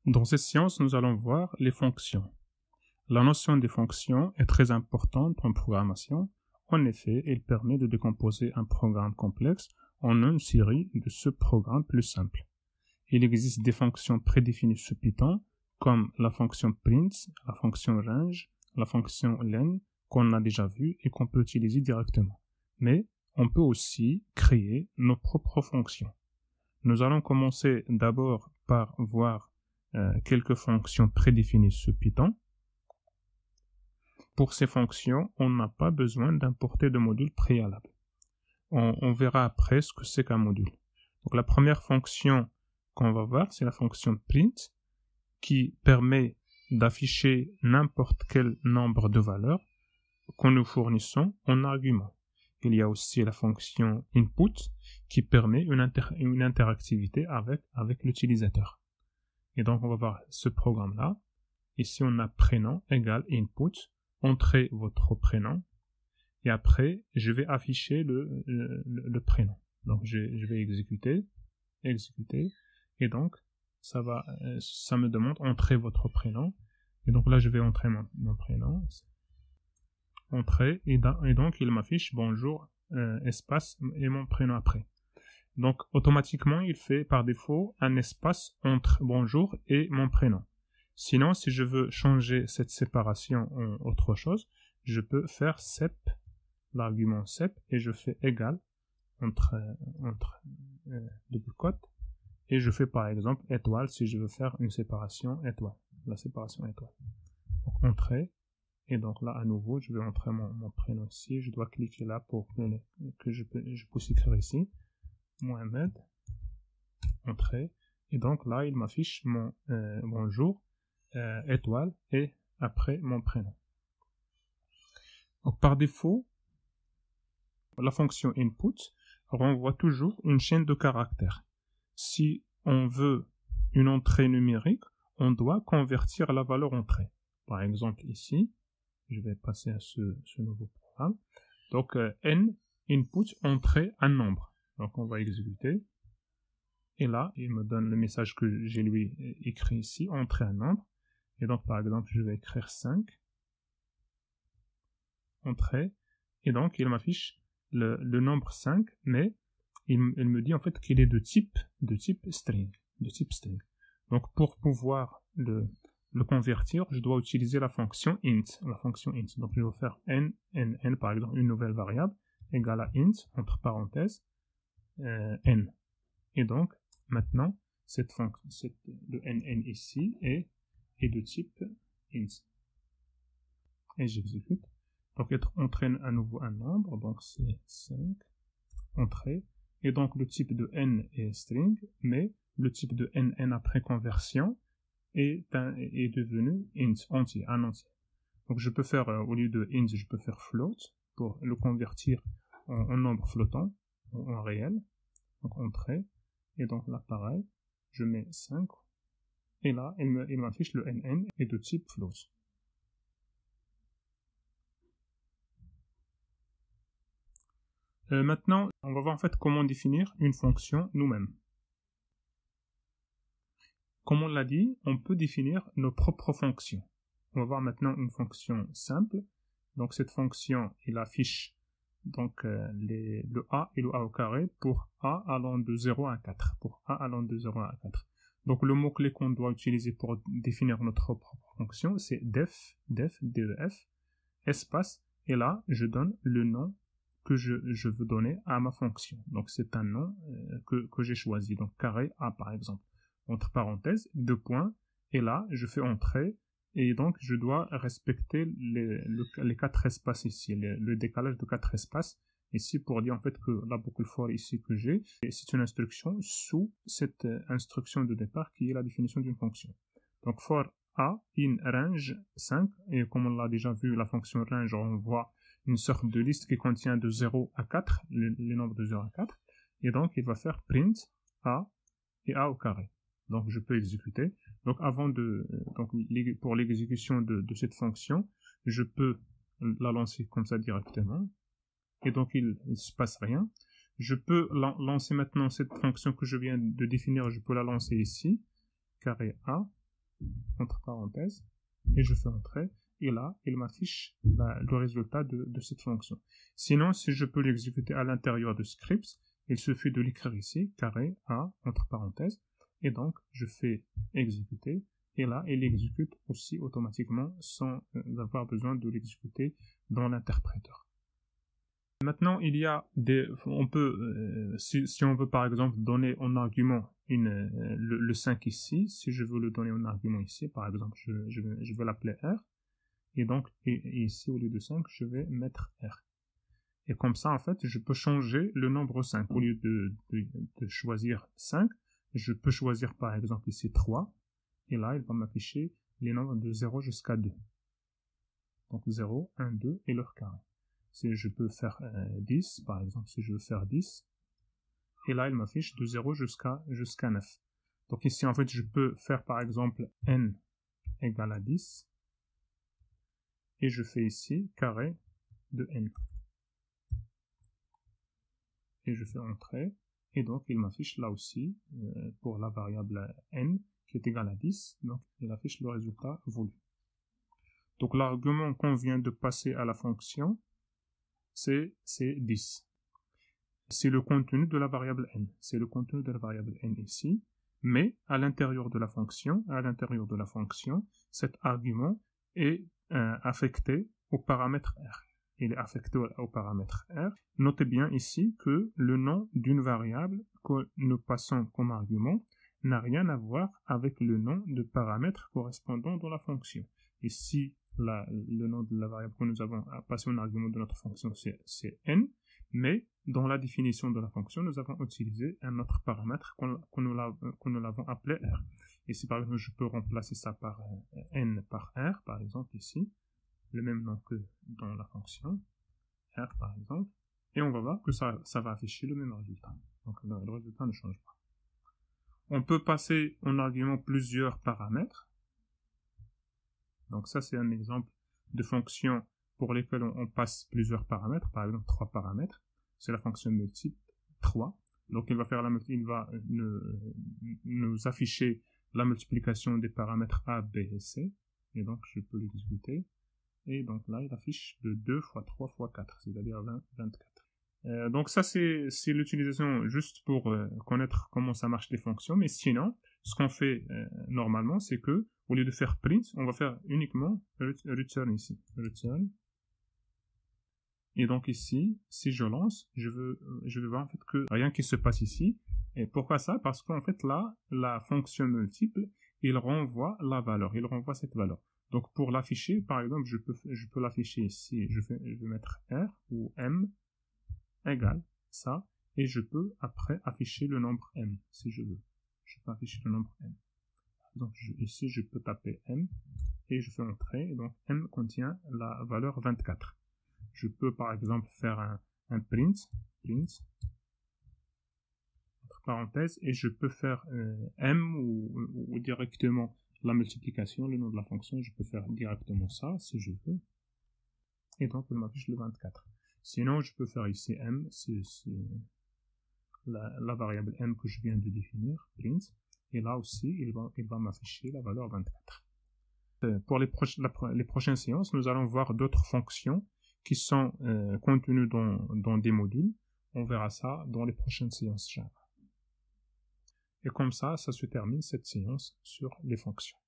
Dans cette séance, nous allons voir les fonctions. La notion des fonctions est très importante en programmation. En effet, elle permet de décomposer un programme complexe en une série de sous-programmes plus simples. Il existe des fonctions prédéfinies sous Python, comme la fonction print, la fonction range, la fonction len, qu'on a déjà vu et qu'on peut utiliser directement. Mais on peut aussi créer nos propres fonctions. Nous allons commencer d'abord par voir quelques fonctions prédéfinies sous Python. Pour ces fonctions, on n'a pas besoin d'importer de module préalable. On verra après ce que c'est qu'un module. Donc la première fonction qu'on va voir, c'est la fonction print, qui permet d'afficher n'importe quel nombre de valeurs que nous fournissons en argument. Il y a aussi la fonction input qui permet une interactivité avec l'utilisateur. Et donc on va voir ce programme-là. Ici on a prénom égale input, entrez votre prénom et après je vais afficher le prénom. Donc je vais exécuter et donc ça me demande entrez votre prénom et donc là je vais entrer mon prénom. Entrée et donc il m'affiche bonjour espace et mon prénom après. Donc automatiquement il fait par défaut un espace entre bonjour et mon prénom. Sinon si je veux changer cette séparation en autre chose, je peux faire sep, l'argument sep, et je fais égal entre double quote et je fais par exemple étoile si je veux faire une séparation étoile, la séparation étoile. Donc entrée. Et donc là, à nouveau, je vais entrer mon prénom ici. Je dois cliquer là pour que je puisse écrire ici. Mohamed. Entrée. Et donc là, il m'affiche mon bonjour, étoile, et après mon prénom. Donc par défaut, la fonction input renvoie toujours une chaîne de caractères. Si on veut une entrée numérique, on doit convertir la valeur entrée. Par exemple ici, je vais passer à ce nouveau programme. Donc, n input entrée un nombre. Donc, on va exécuter. Et là, il me donne le message que j'ai lui écrit ici, entrée un nombre. Et donc, par exemple, je vais écrire 5. Entrée. Et donc, il m'affiche le nombre 5, mais il me dit en fait qu'il est de type string. Donc, pour pouvoir le convertir, je dois utiliser la fonction int. Donc, je vais faire n, par exemple, une nouvelle variable, égale à int, entre parenthèses, n. Et donc, maintenant, le nn ici est de type int. Et j'exécute. Donc, entraîne à nouveau un nombre, donc c'est 5, entrée. Et donc, le type de n est string, mais le type de nn après conversion est devenu int, un entier. Donc je peux faire, au lieu de int, je peux faire float pour le convertir en nombre flottant, en réel. Donc entrée. Et donc là, pareil, je mets 5. Et là, il m'affiche le nn est de type float. Maintenant, on va voir en fait comment définir une fonction nous-mêmes. Comme on l'a dit, on peut définir nos propres fonctions. On va voir maintenant une fonction simple. Donc cette fonction, il affiche donc le a et le a au carré pour a allant de 0 à 4. Donc le mot-clé qu'on doit utiliser pour définir notre propre fonction, c'est def, espace, et là je donne le nom que je veux donner à ma fonction. Donc c'est un nom que j'ai choisi, donc carré a par exemple. Entre parenthèses, 2 points, et là, je fais entrer, et donc je dois respecter les 4 espaces ici, le décalage de 4 espaces, ici pour dire en fait que la boucle for ici que j'ai, c'est une instruction sous cette instruction de départ qui est la définition d'une fonction. Donc for a in range 5, et comme on l'a déjà vu, la fonction range renvoie une sorte de liste qui contient de 0 à 4, les nombres de 0 à 4, et donc il va faire print a et a au carré. Donc je peux exécuter. Donc pour l'exécution de cette fonction, je peux la lancer comme ça directement. Et donc il ne se passe rien. Je peux lancer maintenant cette fonction que je viens de définir, je peux la lancer ici, carré A, entre parenthèses, et je fais entrer, et là, il m'affiche le résultat de cette fonction. Sinon, si je peux l'exécuter à l'intérieur de scripts, il suffit de l'écrire ici, carré A, entre parenthèses, et donc je fais exécuter, et là, il exécute aussi automatiquement sans avoir besoin de l'exécuter dans l'interpréteur. Maintenant, il y a on peut, si on veut par exemple donner en argument le 5 ici, si je veux le donner en argument ici, par exemple, je veux l'appeler R, et donc ici au lieu de 5, je vais mettre R. Et comme ça, en fait, je peux changer le nombre 5. Au lieu de choisir 5, je peux choisir par exemple ici 3, et là, il va m'afficher les nombres de 0 jusqu'à 2. Donc 0, 1, 2 et leur carré. Si je peux faire 10, par exemple, si je veux faire 10, et là, il m'affiche de 0 jusqu'à 9. Donc ici, en fait, je peux faire par exemple n égale à 10, et je fais ici carré de n. Et je fais entrer, et donc il m'affiche là aussi, pour la variable n, qui est égale à 10, donc il affiche le résultat voulu. Donc l'argument qu'on vient de passer à la fonction, c'est 10. C'est le contenu de la variable n. C'est le contenu de la variable n ici, mais à l'intérieur de la fonction, cet argument est affecté au paramètre r. Il est affecté au paramètre r. Notez bien ici que le nom d'une variable que nous passons comme argument n'a rien à voir avec le nom de paramètre correspondant dans la fonction. Ici, le nom de la variable que nous avons passé en argument de notre fonction, c'est n, mais dans la définition de la fonction, nous avons utilisé un autre paramètre que nous l'avons appelé r. Ici, par exemple, je peux remplacer ça par n par r, par exemple ici, le même nom que dans la fonction, r par exemple, et on va voir que ça va afficher le même résultat. Donc le résultat ne change pas. On peut passer en argument plusieurs paramètres. Donc ça, c'est un exemple de fonction pour lesquelles on passe plusieurs paramètres, par exemple 3 paramètres. C'est la fonction multiple 3. Donc il va nous afficher la multiplication des paramètres A, B et C. Et donc je peux l'exécuter. Et donc là, il affiche de 2 fois 3 fois 4, c'est-à-dire 24. Donc ça, c'est l'utilisation juste pour connaître comment ça marche les fonctions. Mais sinon, ce qu'on fait normalement, c'est que au lieu de faire print, on va faire uniquement return ici. Return. Et donc ici, si je lance, je veux voir en fait que rien qui se passe ici. Et pourquoi ça? Parce qu'en fait là, la fonction multiple, il renvoie la valeur, il renvoie cette valeur. Donc pour l'afficher, par exemple, je peux l'afficher ici, je vais mettre R ou M égale ça, et je peux après afficher le nombre M, si je veux. Je peux afficher le nombre M. Donc ici, je peux taper M, et je fais entrer, et donc M contient la valeur 24. Je peux par exemple faire un print, entre parenthèses, et je peux faire M ou directement la multiplication, le nom de la fonction, je peux faire directement ça si je veux. Et donc il m'affiche le 24. Sinon, je peux faire ici M, c'est la variable M que je viens de définir, print. Et là aussi, il va m'afficher la valeur 24. Pour les prochaines séances, nous allons voir d'autres fonctions qui sont contenues dans des modules. On verra ça dans les prochaines séances Java. Et comme ça se termine cette séance sur les fonctions.